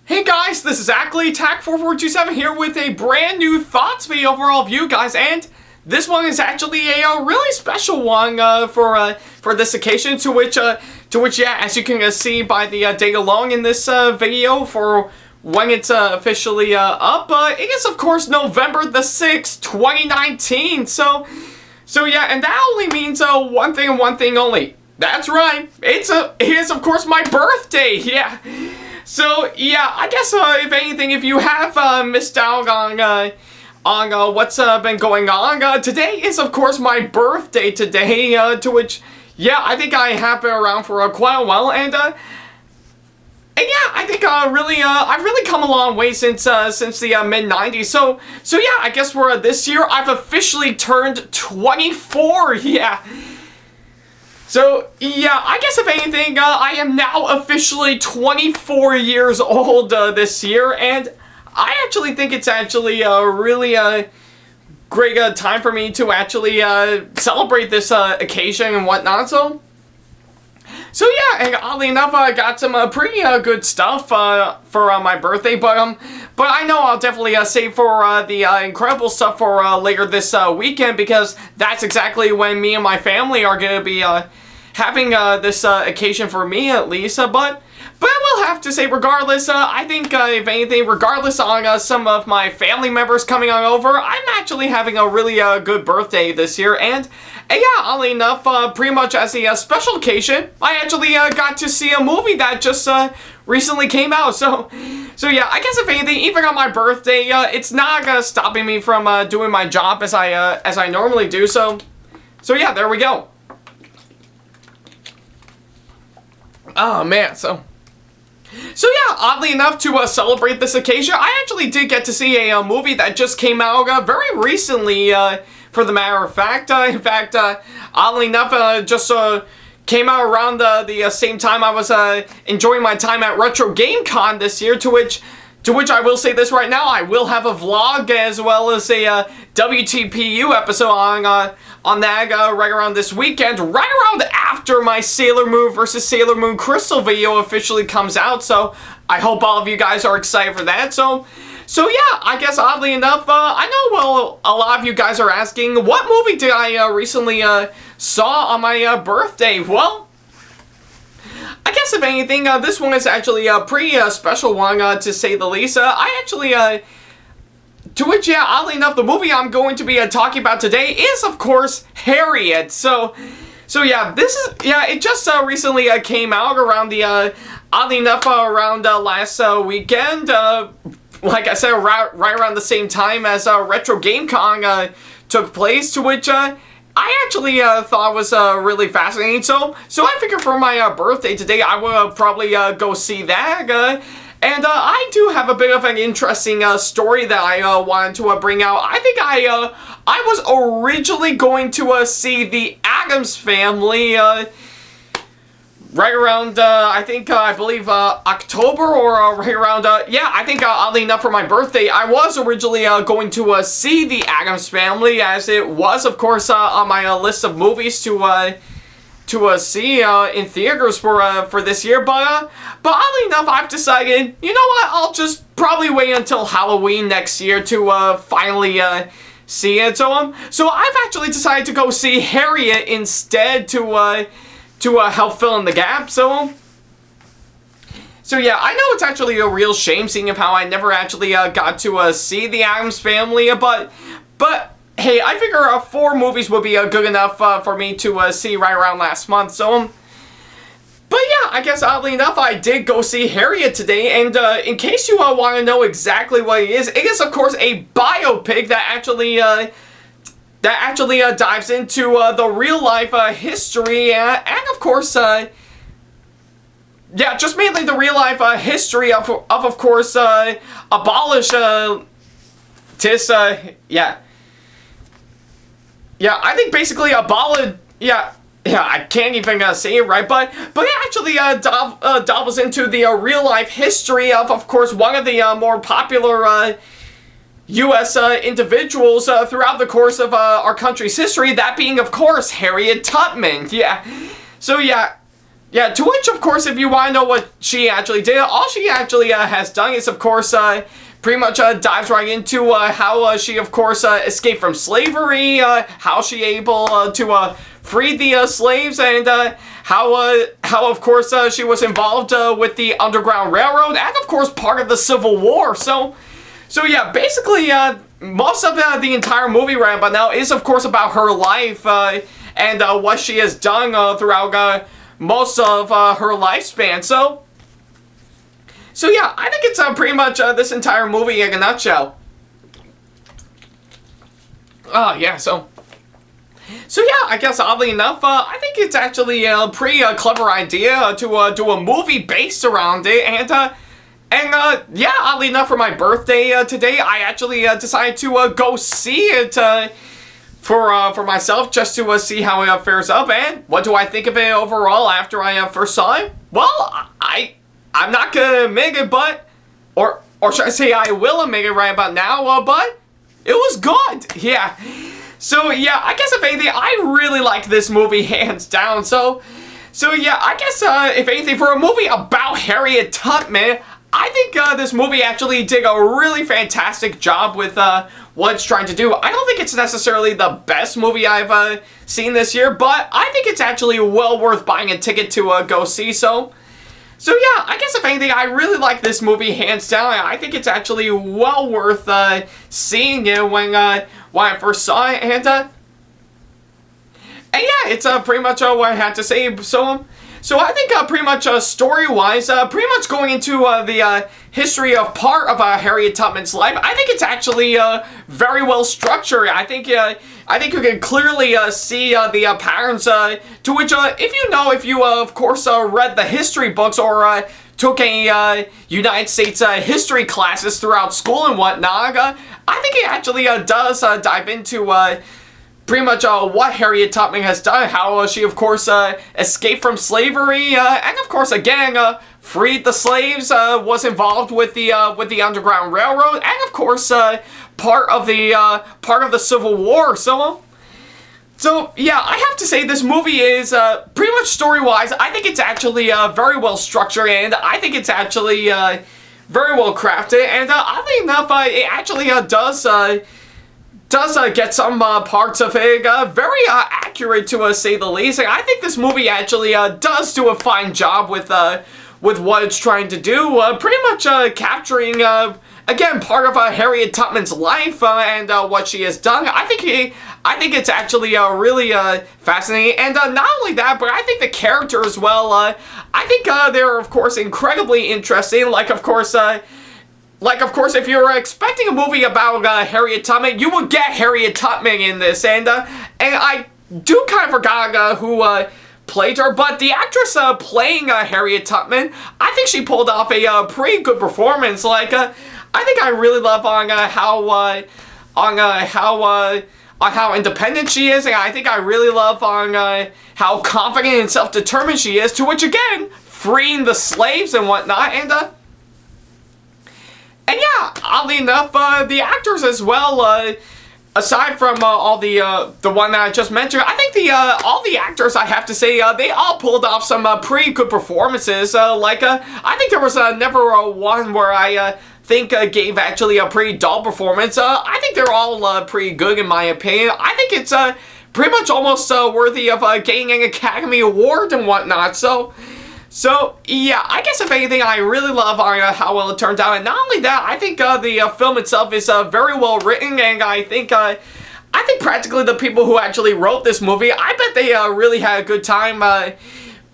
Hey guys, this is Ackleyattack4427 here with a brand new thoughts video for all of you guys, and this one is actually a really special one for this occasion. To which, yeah, as you can see by the date along in this video for when it's officially up, it is of course November the 6th, 2019. So yeah, and that only means one thing and one thing only. That's right, it is of course my birthday. Yeah. So yeah, I guess if anything, if you have missed out on what's been going on, today is of course my birthday today. To which, yeah, I think I have been around for quite a while, and yeah, I think I've really come a long way since the mid-90s. So yeah, I guess for this year I've officially turned 24. Yeah. So, yeah, I guess if anything, I am now officially 24 years old this year, and I actually think it's actually a really great time for me to actually celebrate this occasion and whatnot. So yeah, and oddly enough, I got some pretty good stuff for my birthday, but I know I'll definitely save for the incredible stuff for later this weekend, because that's exactly when me and my family are going to be having this occasion, for me at least. But I will have to say, regardless, I think if anything, regardless on some of my family members coming on over, I'm actually having a really good birthday this year. And yeah, oddly enough, pretty much as a special occasion, I actually got to see a movie that just recently came out. So yeah, I guess if anything, even on my birthday, it's not stopping me from doing my job as I normally do. So yeah, there we go. Oh man, so yeah, oddly enough, to celebrate this occasion, I actually did get to see a movie that just came out very recently, for the matter of fact. In fact, oddly enough, just came out around the same time I was enjoying my time at Retro Game Con this year, to which I will say this right now, I will have a vlog as well as a WTPU episode on that right around this weekend, right around after my Sailor Moon vs. Sailor Moon Crystal video officially comes out. So I hope all of you guys are excited for that. So yeah, I guess oddly enough, I know, well, a lot of you guys are asking, what movie did I recently saw on my birthday? Well, I guess if anything, this one is actually a pretty special one, to say the least. I actually, to which, yeah, oddly enough, the movie I'm going to be talking about today is, of course, Harriet. So yeah, it just recently came out around the, oddly enough, around last weekend. Like I said, right around the same time as Retro Game Con took place, to which I actually thought was really fascinating. So I figure for my birthday today, I will probably go see that. And I do have a bit of an interesting story that I wanted to bring out. I think I was originally going to see the Addams Family right around, I believe October, or right around, yeah, I think oddly enough for my birthday, I was originally going to see the Addams Family, as it was, of course, on my list of movies to see in theaters for this year. But oddly enough, I've decided, you know what, I'll just probably wait until Halloween next year to finally see it. So I've actually decided to go see Harriet instead to help fill in the gap. So yeah, I know it's actually a real shame, seeing of how I never actually got to see the Addams Family, but hey, I figure 4 movies would be good enough for me to see right around last month. So but yeah, I guess oddly enough, I did go see Harriet today, and in case you want to know exactly what it is of course a biopic that actually dives into the real-life history, and of course, yeah, just mainly the real-life history of course, yeah, I think basically yeah, I can't even say it right, but it actually delves into the real-life history of course, one of the more popular U.S. individuals throughout the course of our country's history, that being, of course, Harriet Tubman. Yeah. So yeah, Yeah, to which, of course, if you want to know what she actually did, all she actually has done is, of course, pretty much dives right into how she, of course, escaped from slavery, how she able to free the slaves, and how, of course, she was involved with the Underground Railroad, and, of course, part of the Civil War. So yeah, basically, most of the entire movie right about now is, of course, about her life and what she has done throughout most of her lifespan. So yeah, I think it's pretty much this entire movie in a nutshell. Yeah, so yeah, I guess oddly enough, I think it's actually a pretty clever idea to do a movie based around it, and yeah, oddly enough, for my birthday today, I actually decided to go see it for myself, just to see how it fares up. And what do I think of it overall after I first saw it? Well, I'm not gonna admit it, but or should I say I will admit it right about now, but it was good. Yeah. So yeah, I guess if anything, I really like this movie hands down. So yeah, I guess if anything, for a movie about Harriet Tubman, I think this movie actually did a really fantastic job with what it's trying to do. I don't think it's necessarily the best movie I've seen this year, but I think it's actually well worth buying a ticket to go see. So yeah, I guess if anything, I really like this movie hands down. I think it's actually well worth seeing it when I first saw it, and yeah, it's pretty much what I had to say. So I think pretty much story-wise, pretty much going into the history of part of Harriet Tubman's life, I think it's actually very well structured. I think you can clearly see the patterns to which, if you of course read the history books or took a United States history classes throughout school and whatnot, I think it actually does dive into pretty much what Harriet Tubman has done, how she, of course, escaped from slavery, and of course, again, freed the slaves, was involved with the Underground Railroad, and of course, part of the Civil War. So yeah, I have to say this movie is pretty much story-wise, I think it's actually very well structured, and I think it's actually very well crafted, and oddly enough, it actually does get some parts of it very accurate, to say the least. And I think this movie actually does do a fine job with what it's trying to do, pretty much capturing again part of Harriet Tubman's life and what she has done. I think it's actually really fascinating, and not only that, but I think the character as well. I think they're of course incredibly interesting. Like of course, if you're expecting a movie about Harriet Tubman, you would get Harriet Tubman in this, and I do kind of forgot who played her, but the actress playing Harriet Tubman, I think she pulled off a pretty good performance. Like, I think I really love on how independent she is, and I think I really love on how confident and self-determined she is. To which again, freeing the slaves and whatnot, and yeah, oddly enough, the actors as well, aside from all the one that I just mentioned, I think all the actors, I have to say, they all pulled off some pretty good performances. I think there was never one where I think gave actually a pretty dull performance. I think they're all pretty good in my opinion. I think it's pretty much almost worthy of getting an Academy Award and whatnot. So yeah, I guess if anything, I really love how well it turned out, and not only that, I think the film itself is very well written, and I think practically the people who actually wrote this movie, I bet they really had a good time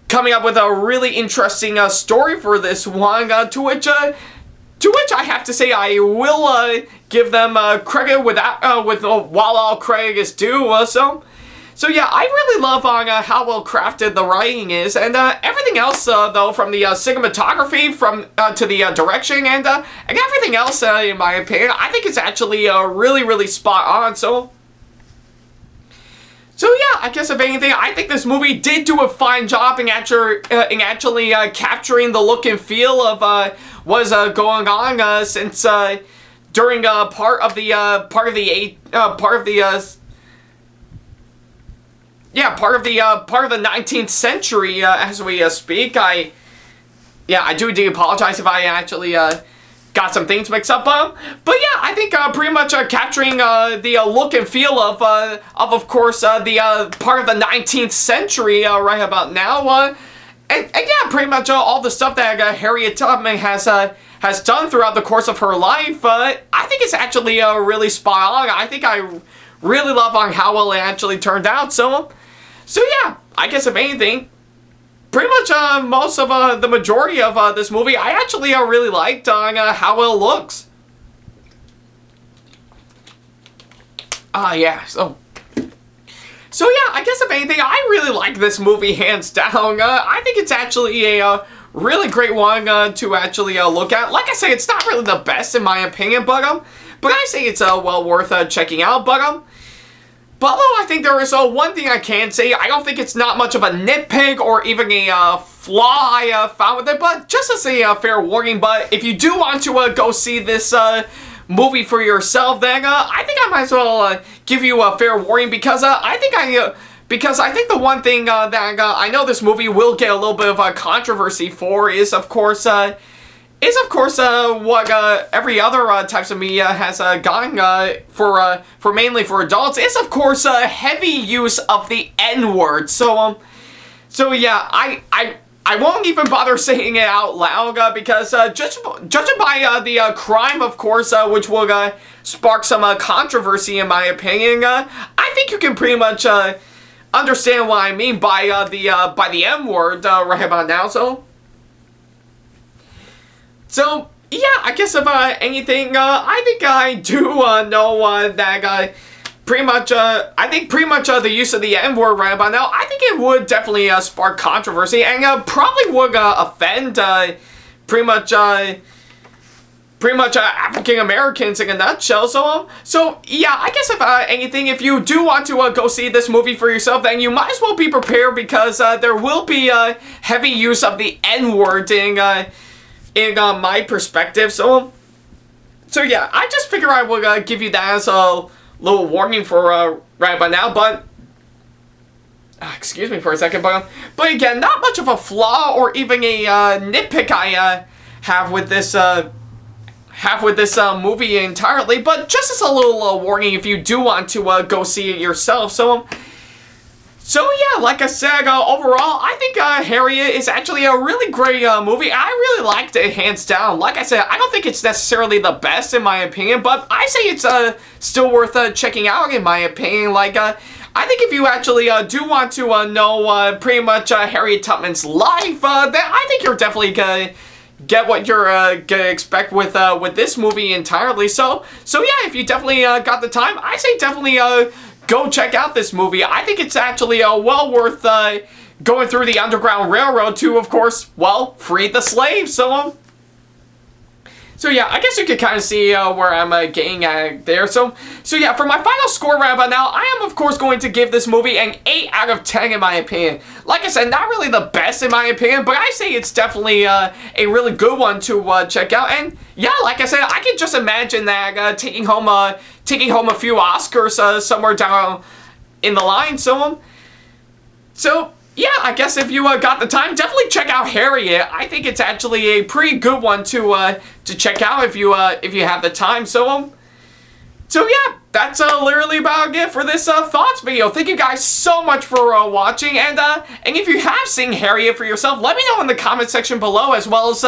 coming up with a really interesting story for this one. To which I have to say I will give them credit while all credit is due. So yeah, I really love how well crafted the writing is, and everything else though, from the cinematography, to the direction, and everything else, in my opinion, I think it's actually really spot on. So yeah, I guess if anything, I think this movie did do a fine job in actually capturing the look and feel of what's going on since during part of the yeah, part of the 19th century as we speak. I do apologize if I actually got some things mixed up. But yeah, I think pretty much capturing the look and feel of course, the part of the 19th century right about now. And yeah, pretty much all the stuff that Harriet Tubman has done throughout the course of her life. I think it's actually really spot on. I think I really love on how well it actually turned out. So yeah, I guess if anything, pretty much most of the majority of this movie, I actually really liked on how well it looks. Yeah, so yeah, I guess if anything, I really like this movie hands down. I think it's actually a really great one to actually look at. Like I say, it's not really the best in my opinion, but I say it's well worth checking out. But although I think there is one thing I can say, I don't think it's not much of a nitpick or even a flaw I found with it, but just as a fair warning, but if you do want to go see this movie for yourself, then I think I might as well give you a fair warning, because I think the one thing that I know this movie will get a little bit of a controversy for is of course what every other types of media has gotten for mainly for adults is of course heavy use of the N-word. So yeah, I won't even bother saying it out loud because judging by the crime, of course, which will spark some controversy in my opinion, I think you can pretty much understand what I mean by the M-word right about now. So yeah, I guess if anything, I think I do know that pretty much the use of the N-word right about now, I think it would definitely spark controversy and probably would offend pretty much African Americans in a nutshell. So yeah, I guess if anything, if you do want to go see this movie for yourself, then you might as well be prepared, because there will be heavy use of the N-word in my perspective. So yeah, I just figure I will give you that as a little warning for right about now. But excuse me for a second, but again, not much of a flaw or even a nitpick I have with this movie entirely, but just as a little warning if you do want to go see it yourself. So yeah, like I said, overall, I think Harriet is actually a really great movie. I really liked it, hands down. Like I said, I don't think it's necessarily the best in my opinion, but I say it's still worth checking out in my opinion. Like, I think if you actually do want to know pretty much Harriet Tubman's life, then I think you're definitely gonna get what you're gonna expect with this movie entirely. So yeah, if you definitely got the time, I say definitely go check out this movie. I think it's actually well worth going through the Underground Railroad to, of course, well, free the slaves. So yeah, I guess you can kind of see where I'm getting at there. So yeah, for my final score right about now, I am, of course, going to give this movie an 8 out of 10 in my opinion. Like I said, not really the best in my opinion, but I say it's definitely a really good one to check out. And yeah, like I said, I can just imagine that taking home a few Oscars somewhere down in the line. So yeah, I guess if you got the time, definitely check out Harriet. I think it's actually a pretty good one to check out if you have the time. So yeah, that's literally about it for this thoughts video. Thank you guys so much for watching, and if you have seen Harriet for yourself, let me know in the comment section below, as well as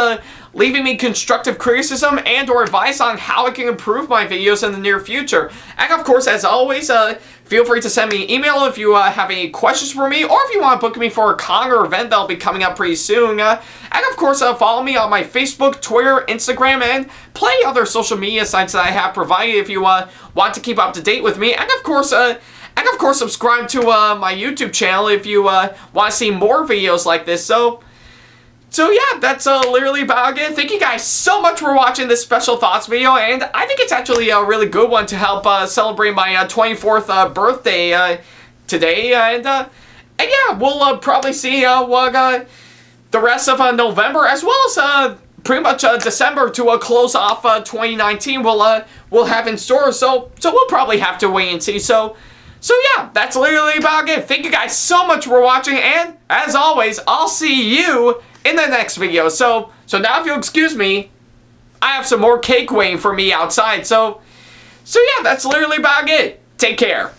leaving me constructive criticism and or advice on how I can improve my videos in the near future. And of course, as always, feel free to send me an email if you have any questions for me, or if you want to book me for a con or event that'll be coming up pretty soon. And of course, follow me on my Facebook, Twitter, Instagram, and plenty other social media sites that I have provided if you want to keep up to date with me. And of course, subscribe to my YouTube channel if you want to see more videos like this. So yeah, that's literally about it. Thank you guys so much for watching this special thoughts video, and I think it's actually a really good one to help celebrate my 24th birthday today. And yeah, we'll probably see what the rest of November, as well as pretty much December to close off 2019 we'll have in store. So we'll probably have to wait and see. So So yeah, that's literally about it. Thank you guys so much for watching, and as always, I'll see you in the next video. So now if you'll excuse me, I have some more cake waiting for me outside. So yeah, that's literally about it. Take care.